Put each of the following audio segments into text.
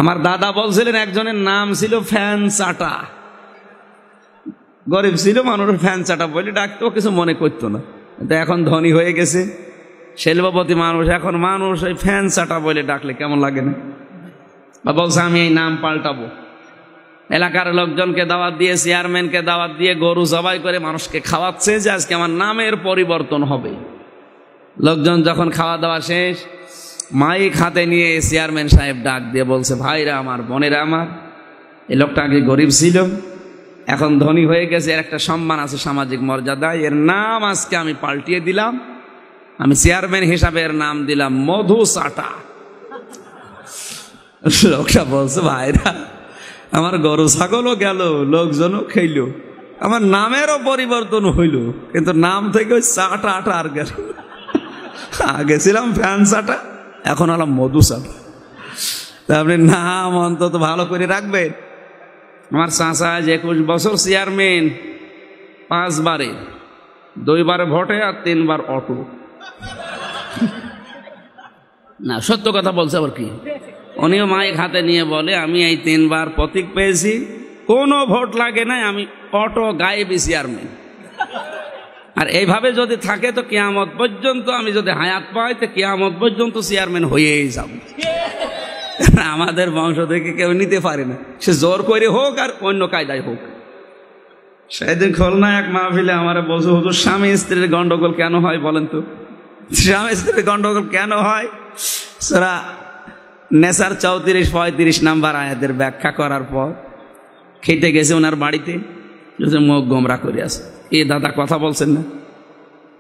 আমার দাদা বলছিলেন একজনের নাম ছিল ফ্যান চাটা, গরিব ছিল, মানুষের ফ্যান চাটা বলে ডাকতো, কিছু মনে করতো না। কিন্তু এখন ধনী হয়ে গেছে, শিল্পপতি মানুষ, এখন মানুষ ওই ফ্যান চাটা বলে ডাকলে কেমন লাগে না? বা বলছে আমি এই নাম পাল্টাবো। এলাকার লোকজনকে দাওয়াত দিয়ে, চেয়ারম্যানকে দাওয়াত দিয়ে গরু জবাই করে মানুষকে খাওয়াচ্ছে যে আজকে আমার নামের পরিবর্তন হবে। লোকজন যখন খাওয়া দাওয়া শেষ, মাইক হাতে নিয়ে চেয়ারম্যান সাহেব ডাক দিয়ে বলছে, ভাইরা আমার, বোনেরা আমার, এই লোকটা আগে গরিব ছিল, এখন ধনী হয়ে গেছে, এর একটা সম্মান আছে, সামাজিক মর্যাদা, এর নাম আজকে আমি পাল্টিয়ে দিলাম, আমি চেয়ারম্যান হিসাবে এর নাম দিলাম মধু চাটা। লোকটা বলছে, ভাইরা আমার গরু ছাগলও গেল, লোকজনও খেইল, আমার নামেরও পরিবর্তন হইল, কিন্তু নাম থেকে ওই চাটা আটা আর গেল। আগে ছিলাম ফ্যান চাটা, এখন হলাম মধু চাটা। তা আপনি নাম অন্তত ভালো করে রাখবেন। আমার চাচা 21 বছর চেয়ারম্যান, 5 বারে, 2 বার ভোটে আর 3 বার অটো। না, সত্য কথা বলছে। আবার কি, উনিও মাইক হাতে নিয়ে বলে, আমি এই 3 বার প্রতীক পেয়েছি, কোনো ভোট লাগে নাই, আমি অটো গায়েবী চেয়ারম্যান। আর এইভাবে যদি থাকে তো কিয়ামত পর্যন্ত, আমি যদি হায়াত পাই তো কিয়ামত পর্যন্ত চেয়ারম্যান হয়েই যাব। আমাদের বংশ থেকে কেউ নিতে পারে না, সে জোর করে হোক আর অন্য কায়দায় হোক। সেদিন খুলনা এক মাহফিলে আমার বলছে, হুজুর স্বামী স্ত্রীর গন্ডগোল কেন হয় বলেন তো? স্বামী স্ত্রীর গন্ডগোল কেন হয়? সূরা নেসার 34-35 নাম্বার আয়াতের ব্যাখ্যা করার পর খেতে গেছে ওনার বাড়িতে, মুখ গোমরা করে আছে, এ দাদা কথা বলছেন না?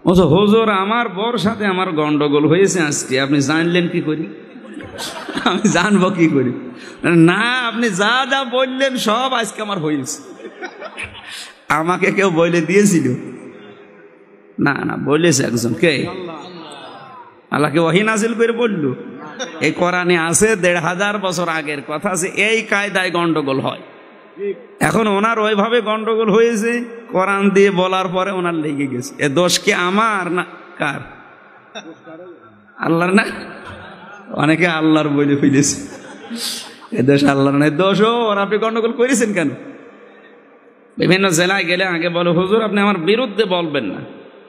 বলছে, হুজুর আমার বর সাথে আমার গন্ডগোল হয়েছে আজকে, আপনি জানলেন কি করি? আমি জানবো কি করি? না, আপনি যা যা বললেন সব আজকে আমার হয়েছে। আমাকে কেউ বলে দিয়েছিল? না না, বলেছে একজন। কে? আল্লাহকে ওহী নাযিল করে বললো। এই কোরআনে আছে, 1500 বছর আগের কথা, আছে এই কায়দায় গন্ডগোল হয়। এখন ওনার ওইভাবে গন্ডগোল হয়েছে, কোরআন দিয়ে বলার পরে ওনার লেগে গেছে। এ দোষ কি আমার না কার? আল্লাহর না? অনেকে আল্লাহর বলে ফেলেছে, এ দোষ আল্লাহর না, দোষও ওর। আপনি গন্ডগোল করেছেন কেন? বিভিন্ন জেলায় গেলে আগে বলো, হুজুর আপনি আমার বিরুদ্ধে বলবেন না।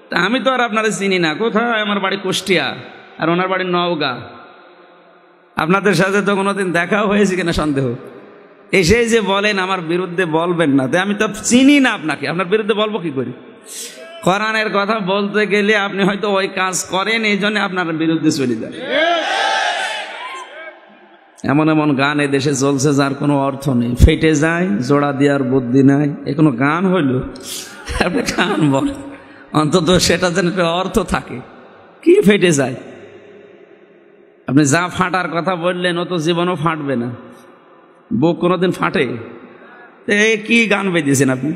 তা আমি তো আর আপনারা চিনি না, কোথায়? আমার বাড়ি কুষ্টিয়া আর ওনার বাড়ি নওগাঁ। আপনাদের সাথে তো কোনোদিন দেখাও হয়েছে কিনা সন্দেহ। এসে যে বলেন আমার বিরুদ্ধে বলবেন না, তাই আমি তো চিনি না আপনাকে, আপনার বিরুদ্ধে বলবো কি করে? কোরআনের কথা বলতে গেলে আপনি হয়তো ওই কাজ করেন, এই জন্য আপনার বিরুদ্ধে চলে যায়। এমন এমন গান এ দেশে চলছে যার কোনো অর্থ নেই, ফেটে যায়, জোড়া দেওয়ার বুদ্ধি নাই। এ কোনো গান হইল? আপনি গান বল, অন্তত সেটা যেন অর্থ থাকে। কি ফেটে যায়? আপনি যা ফাটার কথা বললেন ও তো জীবনও ফাটবে না। বুক কোনোদিন ফাটে? কি গান বেঁধেছেন আপনি?